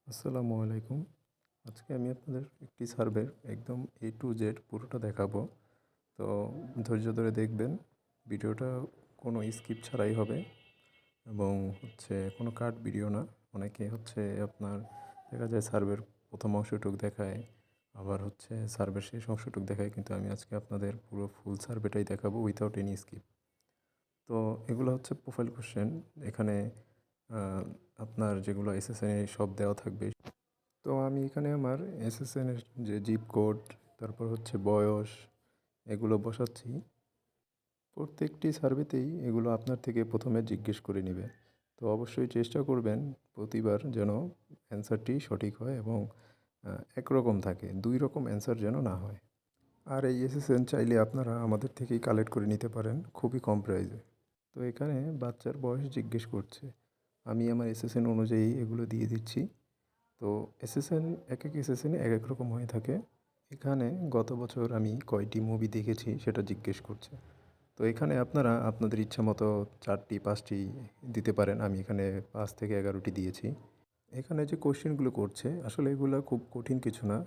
আসসালামু আলাইকুম। আজকে আমি আপনাদের একটি সার্ভের একদম A to Z পুরোটা দেখাবো। তো ধৈর্য ধরে দেখবেন। ভিডিওটা কোনো স্কিপ ছাড়াই হবে এবং কোনো কাট ভিডিও না। অনেকে আপনার দেখা যায় সার্ভের ১ম অংশটুক দেখায়, আবার সার্ভের শেষ অংশটুক দেখায়। কিন্তু আমি আজকে আপনাদের পুরো ফুল সার্ভেটাই দেখাবো উইথআউট এনি স্কিপ। তো এগুলো প্রোফাইল কোয়েশ্চেন। এখানে আ আপনার যেগুলো SSN এ সব দেওয়া থাকবে। তো আমি এখানে আমার SSN এর যে জিপ কোড, তারপর বয়স, এগুলো বসাচ্ছি। প্রত্যেকটি সার্ভেতেই এগুলো আপনার থেকে ১ম এ জিজ্ঞেস করে নিবে। তো অবশ্যই চেষ্টা করবেন প্রতিবার যেন অ্যান্সারটি সঠিক হয় এবং একরকম থাকে। ২ রকম অ্যান্সার যেন না হয়। আর এই SSN চাইলে আপনারা আমাদের থেকেই কালেক্ট করে নিতে পারেন খুবই কম প্রাইসে। তো এখানে বাচ্চার বয়স জিজ্ঞেস করছে। আমি আমার SSN অনুযায়ী এগুলো দিয়ে দিচ্ছি। তো এসএসএন একেক এসএসএনে একেক রকম হয়ে থাকে। এখানে গত বছর আমি কয়টি মুভি দেখেছি সেটা জিজ্ঞেস করছে। তো এখানে আপনারা আপনাদের ইচ্ছামতো ৪ টি ৫ টি দিতে পারেন। আমি এখানে ৫ থেকে ১১টি দিয়েছি। এখানে যে কোয়েশ্চেনগুলো করছে আসলে এগুলা খুব কঠিন কিছু না।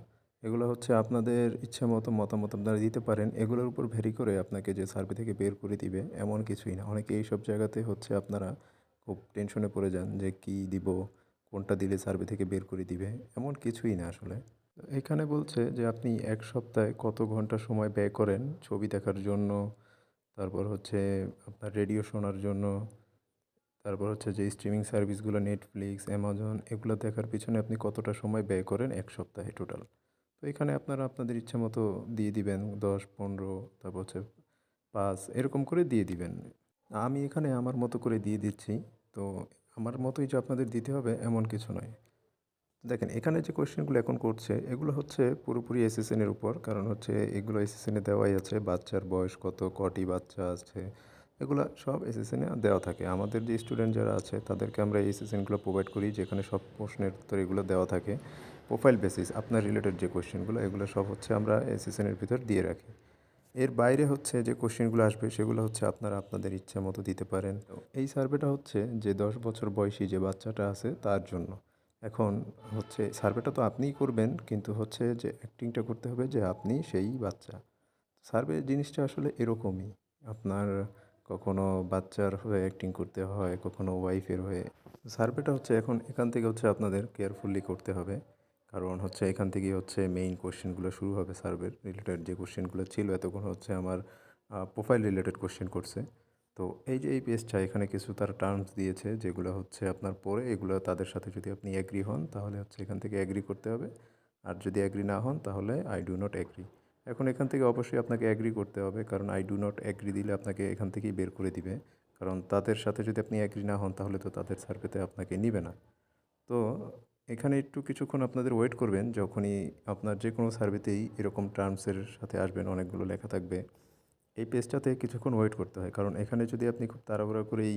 এগুলো আপনাদের ইচ্ছামতো মতামত আপনারা দিতে পারেন। এগুলোর উপর ভ্যারি করে আপনাকে যে সার্ভে থেকে বের করে দিবে এমন কিছুই না। অনেকে এইসব জায়গাতে আপনারা খুব টেনশনে পড়ে যান যে কী দিব? কোনটা দিলে সার্ভে থেকে বের করে দিবে? এমন কিছুই না আসলে। এখানে বলছে যে আপনি ১ সপ্তাহে কত ঘন্টা সময় ব্যয় করেন ছবি দেখার জন্য, তারপর আপনার রেডিও শোনার জন্য, তারপর যে স্ট্রিমিং সার্ভিসগুলো Netflix, Amazon এগুলো দেখার পিছনে আপনি কতটা সময় ব্যয় করেন ১ সপ্তাহে টোটাল। তো এখানে আপনারা আপনাদের ইচ্ছামতো দিয়ে দিবেন ১০, ১৫, তারপর ৫ এরকম করে দিয়ে দিবেন। আমি এখানে আমার মতো করে দিয়ে দিচ্ছি। তো আমার মতোই যে আপনাদের দিতে হবে এমন কিছু নয়। দেখেন এখানে যে কোয়েশ্চেনগুলো এখন করছে এগুলো পুরোপুরি এসএসএন এর উপর। কারণ এগুলো এসএসএন এ দেওয়াই আছে। বাচ্চার বয়স কত, কটি বাচ্চা আছে, এগুলা সব এসএসএন এ দেওয়া থাকে। আমাদের যে স্টুডেন্ট যারা আছে তাদেরকে আমরা এই এসএসএনগুলো প্রোভাইড করি, যেখানে সব প্রশ্নের উত্তর এগুলো দেওয়া থাকে। প্রোফাইল বেসিস আপনার রিলেটেড যে কোয়েশ্চেনগুলো এগুলো সব আমরা এসএসএন এর ভিতর দিয়ে রাখি। এর বাইরে যে কোয়েশ্চেনগুলো আসবে সেগুলো আপনারা আপনাদের ইচ্ছা মতো দিতে পারেন। তো এই সার্ভেটা যে ১০ বছর বয়সী যে বাচ্চাটা আছে তার জন্য। এখন সার্ভেটা তো আপনিই করবেন, কিন্তু যে অ্যাক্টিংটা করতে হবে যে আপনি সেই বাচ্চা। সার্ভে জিনিসটা আসলে এরকমই। আপনার কখনো বাচ্চার হয়ে অ্যাক্টিং করতে হয়, কখনো ওয়াইফের হয়ে। সার্ভেটা এখন এখান থেকে আপনাদের কেয়ারফুলি করতে হবে। কারণ এখান থেকেই মেইন কোয়েশ্চেনগুলো শুরু হবে সার্ভের রিলেটেড যে কোয়েশ্চেনগুলো ছিল এতক্ষণ আমার প্রোফাইল রিলেটেড কোয়েশ্চেন করছে। তো এই যে এই পেজটা এখানে কিছু তারা টার্মস দিয়েছে যেগুলো আপনার পড়ে এগুলো তাদের সাথে যদি আপনি এগ্রি হন তাহলে এখান থেকে এগ্রি করতে হবে। আর যদি এগ্রি না হন তাহলে আই ডু নট এগ্রি। এখন এখান থেকে অবশ্যই আপনাকে এগ্রি করতে হবে, কারণ আই ডু নট এগ্রি দিলে আপনাকে এখান থেকেই বের করে দিবে। কারণ তাদের সাথে যদি আপনি এগ্রি না হন তাহলে তো তাদের সার্ভেতে আপনাকে নিবে না। তো এখানে একটু কিছুক্ষণ আপনাদের ওয়েট করবেন। যখনই আপনার যে কোনো সার্ভেতেই এরকম টার্মসের সাথে আসবেন অনেকগুলো লেখা থাকবে। এই পেজটাতে কিছুক্ষণ ওয়েট করতে হয়। কারণ এখানে যদি আপনি খুব তাড়াহুড়া করেই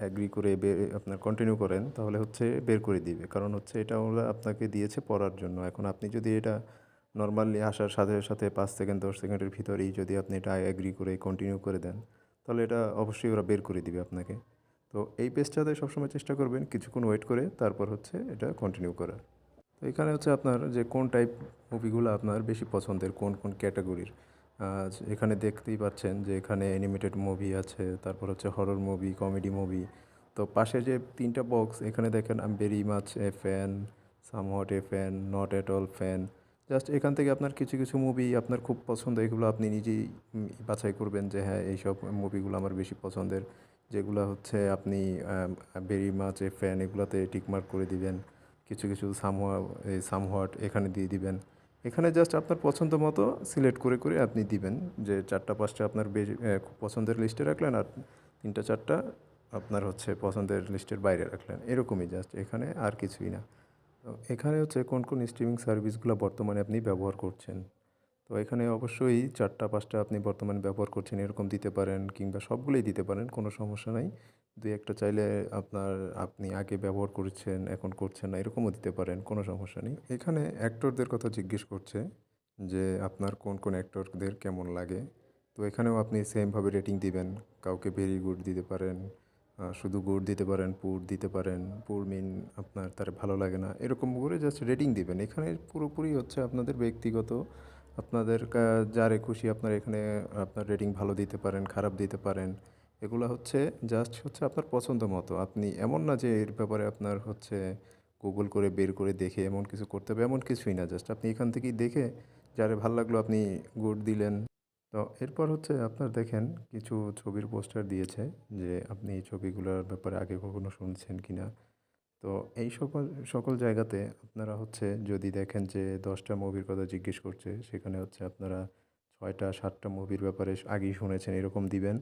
এগ্রি করে আপনার কন্টিনিউ করেন তাহলে বের করে দিবে। কারণ এটা ওরা আপনাকে দিয়েছে পড়ার জন্য। এখন আপনি যদি এটা নরমালি আসার সাথে, সাথে ৫ সেকেন্ড ১০ সেকেন্ডের ভিতরেই যদি আপনি এটা এগ্রি করে কন্টিনিউ করে দেন, তাহলে এটা অবশ্যই ওরা বের করে দিবে আপনাকে। তো এই পেজটাতে সবসময় চেষ্টা করবেন কিছুক্ষণ ওয়েট করে তারপর এটা কন্টিনিউ করার। তো এখানে আপনার যে কোন টাইপ মুভিগুলো আপনার বেশি পছন্দের, কোন, কোন ক্যাটাগরির। এখানে দেখতেই পাচ্ছেন যে এখানে অ্যানিমেটেড মুভি আছে, তারপর হরর মুভি, কমেডি মুভি। তো পাশে যে ৩ টা বক্স এখানে দেখেন I am very much A fan, somewhat A fan, not at all fan. Just এখান থেকে আপনার কিছু, কিছু মুভি আপনার খুব পছন্দ এগুলো আপনি নিজেই বাছাই করবেন যে হ্যাঁ, এইসব মুভিগুলো আমার বেশি পছন্দের। যেগুলা আপনি ভেরি মাচ এ ফ্যান এগুলাতে টিক মার্ক করে দিবেন। কিছু, কিছু সামহাট এখানে দিয়ে দিবেন। এখানে জাস্ট আপনার পছন্দ মতো সিলেক্ট করে, করে আপনি দিবেন যে ৪ টা ৫ টা আপনার খুব পছন্দের লিস্টে রাখলেন আর ৩ টা ৪ টা আপনার পছন্দের লিস্টের বাইরে রাখলেন। এরকমই জাস্ট এখানে আর কিছুই না। তো এখানে কোন, কোন স্ট্রিমিং সার্ভিসগুলা বর্তমানে আপনি ব্যবহার করছেন। তো এখানে অবশ্যই ৪ টা ৫ টা আপনি বর্তমানে ব্যবহার করছেন এরকম দিতে পারেন, কিংবা সবগুলোই দিতে পারেন, কোনো সমস্যা নাই। ২-১ টা চাইলে আপনি আগে ব্যবহার করেছেন, এখন করছেন না এরকমও দিতে পারেন, কোনো সমস্যা নেই। এখানে অ্যাক্টরদের কথা জিজ্ঞেস করছে যে আপনার কোন, কোন অ্যাক্টরদের কেমন লাগে। তো এখানেও আপনি সেমভাবে রেটিং দিবেন। কাউকে ভেরি গুড দিতে পারেন, শুধু গুড় দিতে পারেন, পুর দিতে পারেন। পুর মিন আপনার তার ভালো লাগে না। এরকম করে জাস্ট রেটিং দিবেন। এখানে পুরোপুরি হচ্ছে আপনাদের ব্যক্তিগত। আপনাদের যারে খুশি আপনার এখানে আপনার রেটিং ভালো দিতে পারেন, খারাপ দিতে পারেন। এগুলা হচ্ছে জাস্ট হচ্ছে আপনার পছন্দ মতো। আপনি এমন না যে এর ব্যাপারে আপনার হচ্ছে গুগল করে বের করে দেখে এমন কিছু করতে হবে, এমন কিছুই না। জাস্ট আপনি এখান থেকেই দেখে যারে ভাল লাগলো আপনি গুড দিলেন। তো এরপর হচ্ছে আপনার দেখেন কিছু ছবির পোস্টার দিয়েছে যে আপনি এই ছবিগুলোর ব্যাপারে আগে কখনো শুনছেন কিনা। তো এই সকল সকল জায়গাতে আপনারা হচ্ছে যদি দেখেন যে 10টা মুভির কথা জিজ্ঞেস করছে, সেখানে হচ্ছে আপনারা 6টা 7টা মুভির ব্যাপারে আগেই শুনেছেন এরকম দিবেন।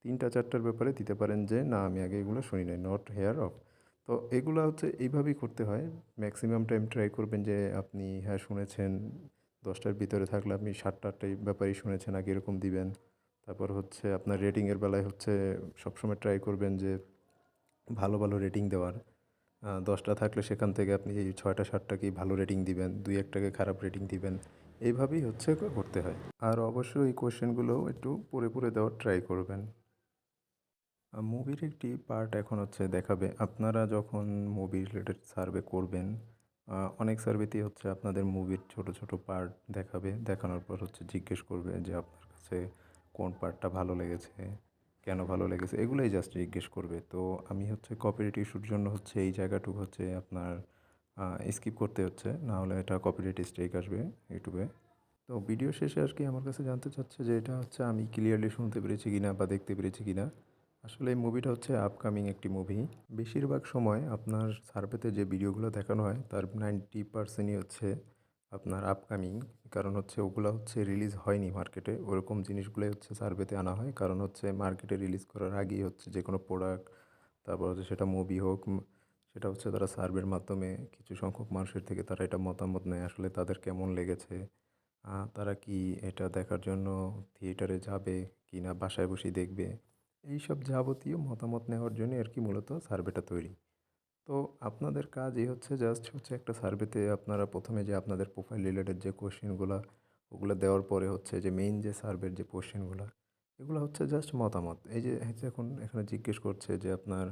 3টা 4টার ব্যাপারে দিতে পারেন যে না আমি আগে এগুলো শুনি নাই, নট হেয়ার অফ। তো এগুলো হচ্ছে এইভাবেই করতে হয়। ম্যাক্সিমাম টাইম ট্রাই করবেন যে আপনি হ্যাঁ শুনেছেন, 10টার ভিতরে থাকলে আপনি 7টা 8টাই ব্যাপারেই শুনেছেন আগে এরকম দিবেন। তারপর হচ্ছে আপনার রেটিংয়ের বেলায় হচ্ছে সবসময় ট্রাই করবেন যে ভালো ভালো রেটিং দেওয়ার। 10টা থাকলে সেখান থেকে আপনি এই 6টা 7টাকেই ভালো রেটিং দিবেন, 2-1টাকে খারাপ রেটিং দিবেন। এইভাবেই হচ্ছে করতে হয়। আর অবশ্যই এই কোয়েশ্চেনগুলো একটু পড়ে পড়ে দেওয়ার ট্রাই করবেন। মুভির একটি পার্ট এখন হচ্ছে দেখাবে। আপনারা যখন মুভি রিলেটেড সার্ভে করবেন, অনেক সার্ভেতেই হচ্ছে আপনাদের মুভির ছোট ছোট পার্ট দেখাবে। দেখানোর পর হচ্ছে জিজ্ঞেস করবে যে আপনার কাছে কোন পার্টটা ভালো লেগেছে, কেন ভালো লেগেছে, এগুলোই জাস্ট জিজ্ঞেস করবে। তো আমি হচ্ছে কপিরাইট ইস্যুর জন্য হচ্ছে এই জায়গাটুকু হচ্ছে আপনার স্কিপ করতে হচ্ছে, না হলে এটা কপিরাইট স্ট্রাইক আসবে ইউটিউবে। তো ভিডিও শেষে আর কি আমার কাছে জানতে চাচ্ছে যে এটা হচ্ছে আমি ক্লিয়ারলি শুনতে পেরেছি কিনা বা দেখতে পেরেছি কিনা। আসলে এই মুভিটা হচ্ছে আপকামিং একটি মুভি। বেশিরভাগ সময় আপনার সার্ভেতে যে ভিডিওগুলো দেখানো হয় তার 90%ই হচ্ছে আপনার আপকামিং। কারণ হচ্ছে ওগুলো হচ্ছে রিলিজ হয়নি মার্কেটে, ওরকম জিনিসগুলোই হচ্ছে সার্ভেতে আনা হয়। কারণ হচ্ছে মার্কেটে রিলিজ করার আগেই হচ্ছে যে কোনো প্রোডাক্ট, তারপর হচ্ছে সেটা মুভি হোক, সেটা হচ্ছে তারা সার্ভের মাধ্যমে কিছু সংখ্যক মানুষের থেকে তারা এটা মতামত নেয় আসলে তাদের কেমন লেগেছে। তারা কি এটা দেখার জন্য থিয়েটারে যাবে কি না বাসায় বসেই দেখবে। এইসব যাবতীয় মতামত নেওয়ার জন্যই আর কি মূলত সার্ভেটা তৈরি। তো আপনাদের কাজই হচ্ছে জাস্ট হচ্ছে একটা সার্ভেতে আপনারা প্রথমে যে আপনাদের প্রোফাইল রিলেটেড যে কোশ্চেনগুলো ওগুলো দেওয়ার পরে হচ্ছে যে মেইন যে সার্ভের যে কোশ্চেনগুলো এগুলো হচ্ছে জাস্ট মতামত। এই যে এখন এখানে জিজ্ঞেস করছে যে আপনার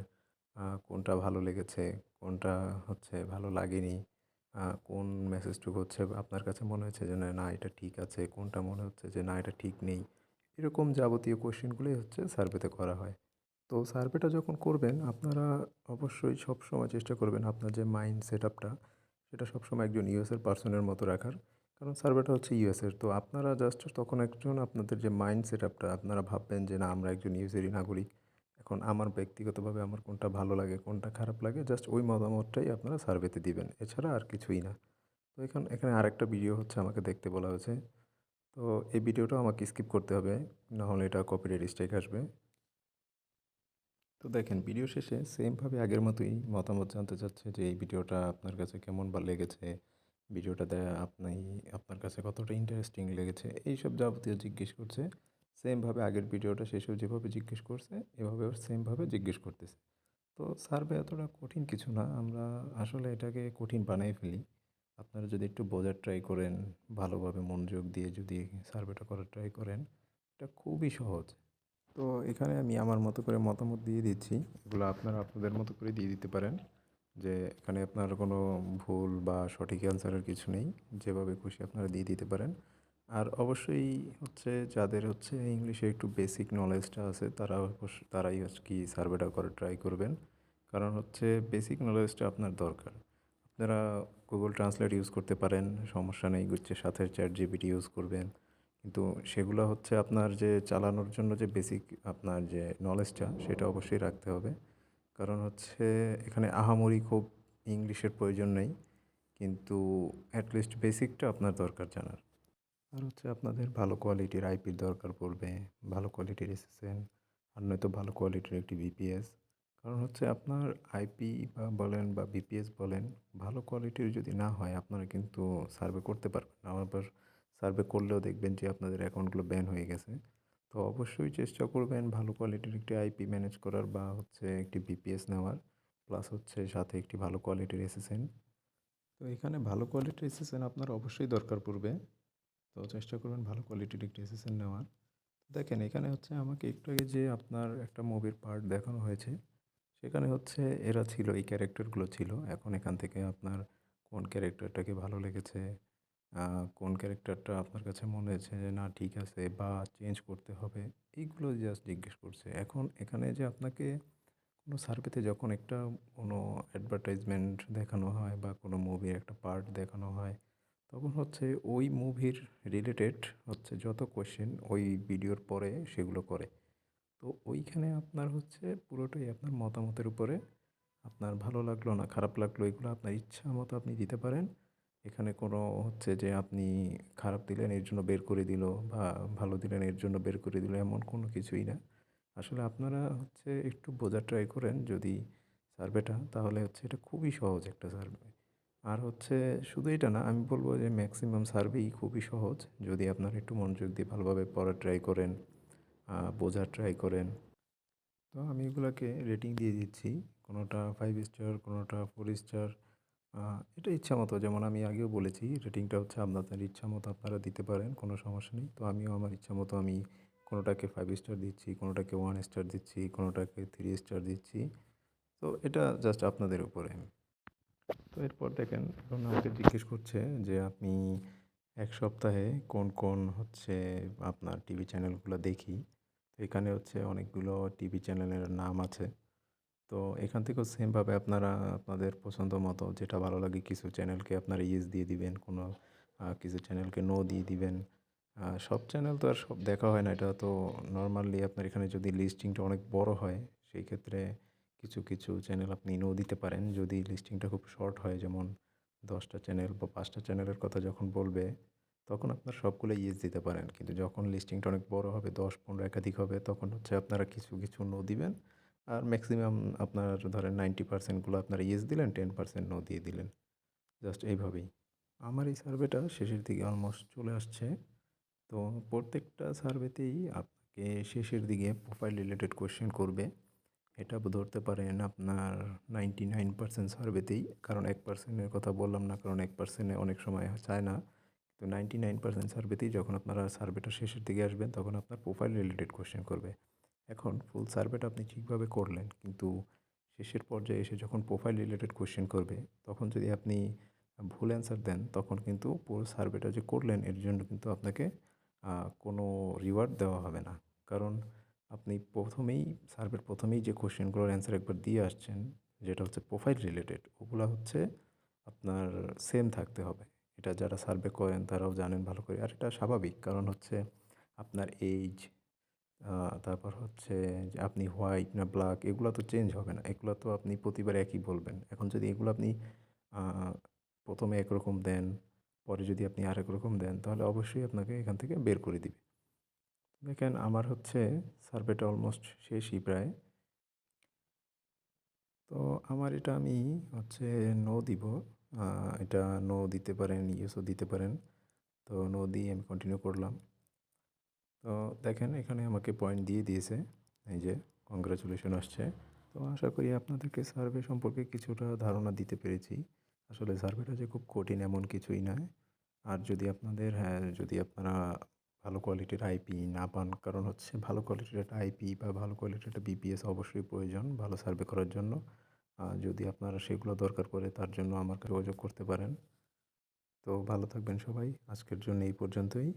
কোনটা ভালো লেগেছে, কোনটা হচ্ছে ভালো লাগেনি, কোন মেসেজটুকু হচ্ছে আপনার কাছে মনে হচ্ছে যে না না এটা ঠিক আছে, কোনটা মনে হচ্ছে যে না এটা ঠিক নেই। এরকম যাবতীয় কোশ্চেনগুলোই হচ্ছে সার্ভেতে করা হয়। তো সার্ভেটা যখন করবেন আপনারা অবশ্যই সবসময় চেষ্টা করবেন আপনার যে মাইন্ড সেটআপটা সেটা সবসময় একজন ইউএসের পার্সনের মতো রাখার। কারণ সার্ভেটা হচ্ছে ইউএসের। তো আপনারা জাস্ট তখন একজন আপনাদের যে মাইন্ড সেটআপটা আপনারা ভাববেন যে না আমরা একজন ইউএসেরই নাগরিক। এখন আমার ব্যক্তিগতভাবে আমার কোনটা ভালো লাগে, কোনটা খারাপ লাগে জাস্ট ওই মতামতটাই আপনারা সার্ভেতে দিবেন। এছাড়া আর কিছুই না। তো এখানে আরেকটা ভিডিও হচ্ছে আমাকে দেখতে বলা হয়েছে। তো এই ভিডিওটাও আমাকে স্কিপ করতে হবে, না হলে এটা কপিরাইট স্ট্রাইক আসবে। তো দেখেন ভিডিও শেষে সেমভাবে আগের মতোই মতামত জানতে চাচ্ছে যে এই ভিডিওটা আপনার কাছে কেমন বা লেগেছে, ভিডিওটা আপনার কাছে কতটা ইন্টারেস্টিং লেগেছে, এইসব যাবতীয় জিজ্ঞেস করছে। সেমভাবে আগের ভিডিওটা শেষেও যেভাবে জিজ্ঞেস করছে এভাবেও সেমভাবে জিজ্ঞেস করতেছে। তো সার্ভে এতটা কঠিন কিছু না, আমরা আসলে এটাকে কঠিন বানিয়ে ফেলি। আপনারা যদি একটু বোঝার ট্রাই করেন, ভালোভাবে মনোযোগ দিয়ে যদি সার্ভেটা করার ট্রাই করেন, এটা খুবই সহজ। তো এখানে আমি আমার মতো করে মতামত দিয়ে দিচ্ছি। এগুলো আপনারা আপনাদের মতো করে দিয়ে দিতে পারেন। যে এখানে আপনার কোনো ভুল বা সঠিক অ্যান্সারের কিছু নেই। যেভাবে খুশি আপনারা দিয়ে দিতে পারেন। আর অবশ্যই হচ্ছে যাদের হচ্ছে ইংলিশে একটু বেসিক নলেজটা আছে তারা তারাই হচ্ছে কি সার্ভেটা করার ট্রাই করবেন। কারণ হচ্ছে বেসিক নলেজটা আপনার দরকার। আপনারা গুগল ট্রান্সলেট ইউজ করতে পারেন, সমস্যা নেই। হচ্ছে সাথে ChatGPT ইউজ করবেন। কিন্তু সেগুলো হচ্ছে আপনার যে চালানোর জন্য যে বেসিক আপনার যে নলেজটা সেটা অবশ্যই রাখতে হবে। কারণ হচ্ছে এখানে আহামরি খুব ইংলিশের প্রয়োজন নেই। কিন্তু অ্যাটলিস্ট বেসিকটা আপনার দরকার জানার। আর হচ্ছে আপনাদের ভালো কোয়ালিটির আইপির দরকার পড়বে, ভালো কোয়ালিটির এসএসএন, আর নয়তো ভালো কোয়ালিটির একটি ভিপিএস। কারণ হচ্ছে আপনার আইপি বা বলেন বা ভিপিএস বলেন, ভালো কোয়ালিটির যদি না হয় আপনারা কিন্তু সার্ভে করতে পারবেন না। আবার সার্ভে করলেও দেখবেন যে আপনাদের অ্যাকাউন্টগুলো ব্যান হয়ে গেছে। তো অবশ্যই চেষ্টা করবেন ভালো কোয়ালিটির একটি আইপি ম্যানেজ করার বা হচ্ছে একটি ভিপিএস নেওয়ার, প্লাস হচ্ছে সাথে একটি ভালো কোয়ালিটির এসএসএন। তো এখানে ভালো কোয়ালিটির এসএসএন আপনার অবশ্যই দরকার পড়বে। তো চেষ্টা করবেন ভালো কোয়ালিটির একটি এসএসএন নেওয়ার। দেখেন এখানে হচ্ছে আমাকে একটু আগে যে আপনার একটা মুভির পার্ট দেখানো হয়েছে, সেখানে হচ্ছে এরা ছিল, এই ক্যারেক্টারগুলো ছিল। এখন এখান থেকে আপনার কোন ক্যারেক্টারটাকে ভালো লেগেছে, কোন ক্যারেক্টারটা আপনার কাছে মনে হয়েছে যে না ঠিক আছে বা চেঞ্জ করতে হবে, এইগুলো জাস্ট জিজ্ঞেস করছে। এখন এখানে যে আপনাকে কোনো সার্ভেতে যখন একটা কোনো অ্যাডভার্টাইজমেন্ট দেখানো হয় বা কোনো মুভির একটা পার্ট দেখানো হয়, তখন হচ্ছে ওই মুভির রিলেটেড হচ্ছে যত কোয়েশ্চেন ওই ভিডিওর পরে সেগুলো করে। তো ওইখানে আপনার হচ্ছে পুরোটাই আপনার মতামতের উপরে। আপনার ভালো লাগলো না খারাপ লাগলো এগুলো আপনার ইচ্ছা মতো আপনি দিতে পারেন। এখানে কোনো হচ্ছে যে আপনি খারাপ দিলেন এর জন্য বের করে দিল বা ভালো দিলেন এর জন্য বের করে দিল, এমন কোনো কিছুই না। আসলে আপনারা হচ্ছে একটু বোঝার ট্রাই করেন যদি সার্ভেটা, তাহলে হচ্ছে এটা খুবই সহজ একটা সার্ভে। আর হচ্ছে শুধু এটা না, আমি বলব যে ম্যাক্সিমাম সার্ভেই খুবই সহজ যদি আপনারা একটু মনোযোগ দিয়ে ভালোভাবে পড়ার ট্রাই করেন, বোঝার ট্রাই করেন। তো আমি এগুলাকে রেটিং দিয়ে দিচ্ছি। কোনোটা 5 স্টার, কোনোটা 4 স্টার। এটা ইচ্ছামতো, যেমন আমি আগেও বলেছি রেটিংটা হচ্ছে আপনাদের ইচ্ছামতো আপনারা দিতে পারেন, কোনো সমস্যা নেই। তো আমিও আমার ইচ্ছামতো আমি কোনোটাকে 5 স্টার দিচ্ছি, কোনোটাকে 1 স্টার দিচ্ছি, কোনোটাকে 3 স্টার দিচ্ছি। তো এটা জাস্ট আপনাদের উপরে। তো এরপর দেখেন, এখন আমাকে জিজ্ঞেস করছে যে আপনি 1 সপ্তাহে কোন কোন হচ্ছে আপনার টিভি চ্যানেলগুলো দেখি। তো এখানে হচ্ছে অনেকগুলো টিভি চ্যানেলের নাম আছে। তো এখান থেকেও সেমভাবে আপনারা আপনাদের পছন্দ মতো যেটা ভালো লাগে কিছু চ্যানেলকে আপনারা ইয়েস দিয়ে দিবেন, কোনো কিছু চ্যানেলকে নো দিয়ে দিবেন। সব চ্যানেল তো আর সব দেখা হয় না, এটা তো নরমালি আপনার এখানে যদি লিস্টিংটা অনেক বড় হয় সেই ক্ষেত্রে কিছু কিছু চ্যানেল আপনি নো দিতে পারেন। যদি লিস্টিংটা খুব শর্ট হয়, যেমন 10টা চ্যানেল বা 5টা চ্যানেলের কথা যখন বলবে তখন আপনার সবগুলো ইয়েস দিতে পারেন। কিন্তু যখন লিস্টিংটা অনেক বড় হবে, 10-15 একাধিক হবে, তখন হচ্ছে আপনারা কিছু কিছু নো দিবেন। আর ম্যাক্সিমাম আপনার ধরেন 90%গুলো আপনারা ইয়েস দিলেন, 10% নো দিয়ে দিলেন। জাস্ট এইভাবেই। আমার এই সার্ভেটা শেষের দিকে অলমোস্ট চলে আসছে। তো প্রত্যেকটা সার্ভেতেই আপনাকে শেষের দিকে প্রোফাইল রিলেটেড কোয়েশ্চেন করবে। এটা ধরতে পারেন আপনার 99% সার্ভেতেই। কারণ 1% এর কথা বললাম না, কারণ 1% এ অনেক সময় চায় না। তো 99% সার্ভেতেই যখন আপনারা সার্ভেটা শেষের দিকে আসবেন তখন আপনার প্রোফাইল রিলেটেড কোয়েশ্চেন করবে। এখন ফুল সার্ভেটা আপনি ঠিকভাবে করলেন, কিন্তু শেষের পর্যায়ে এসে যখন প্রোফাইল রিলেটেড কোয়েশ্চেন করবে তখন যদি আপনি ভুল অ্যান্সার দেন তখন কিন্তু পুরো সার্ভেটা যে করলেন এর জন্য কিন্তু আপনাকে কোনো রিওয়ার্ড দেওয়া হবে না। কারণ আপনি সার্ভের প্রথমেই যে কোয়েশ্চেনগুলোর অ্যান্সার একবার দিয়ে আসছেন, যেটা হচ্ছে প্রোফাইল রিলেটেড, ওগুলা হচ্ছে আপনার সেম থাকতে হবে। এটা যারা সার্ভে করেন তারাও জানেন ভালো করে। আর এটা স্বাভাবিক, কারণ হচ্ছে আপনার এইজ, তারপর হচ্ছে যে আপনি হোয়াইট না ব্ল্যাক, এগুলো তো চেঞ্জ হবে না। এগুলো তো আপনি প্রতিবার একই বলবেন। এখন যদি এগুলো আপনি আ ১ম এ একরকম দেন, পরে যদি আপনি আরেক রকম দেন, তাহলে অবশ্যই আপনাকে এখান থেকে বের করে দিবে। দেখেন আমার হচ্ছে সার্ভেটা অলমোস্ট শেষই প্রায়। তো আমার এটা আমি হচ্ছে নো দিব। আ এটা নো দিতে পারেন, ইয়েসও দিতে পারেন। তো নো দিয়ে আমি কন্টিনিউ করলাম। তো দেখেন এখানে আমাকে পয়েন্ট দিয়ে দিয়েছে। এই যে কংগ্রাচুলেশন আসছে। তো আশা করি আপনাদেরকে সার্ভে সম্পর্কে কিছুটা ধারণা দিতে পেরেছি। আসলে সার্ভেটা যে খুব কঠিন এমন কিছুই নয়। আর যদি আপনাদের, হ্যাঁ, যদি আপনারা ভালো কোয়ালিটির আইপি না পান, কারণ হচ্ছে ভালো কোয়ালিটির একটা আইপি বা ভালো কোয়ালিটির একটা বিপিএস অবশ্যই প্রয়োজন ভালো সার্ভে করার জন্য। যদি আপনারা সেগুলো দরকার পড়ে তার জন্য আমার যোগাযোগ করতে পারেন। তো ভালো থাকবেন সবাই। আজকের জন্য এই পর্যন্তই।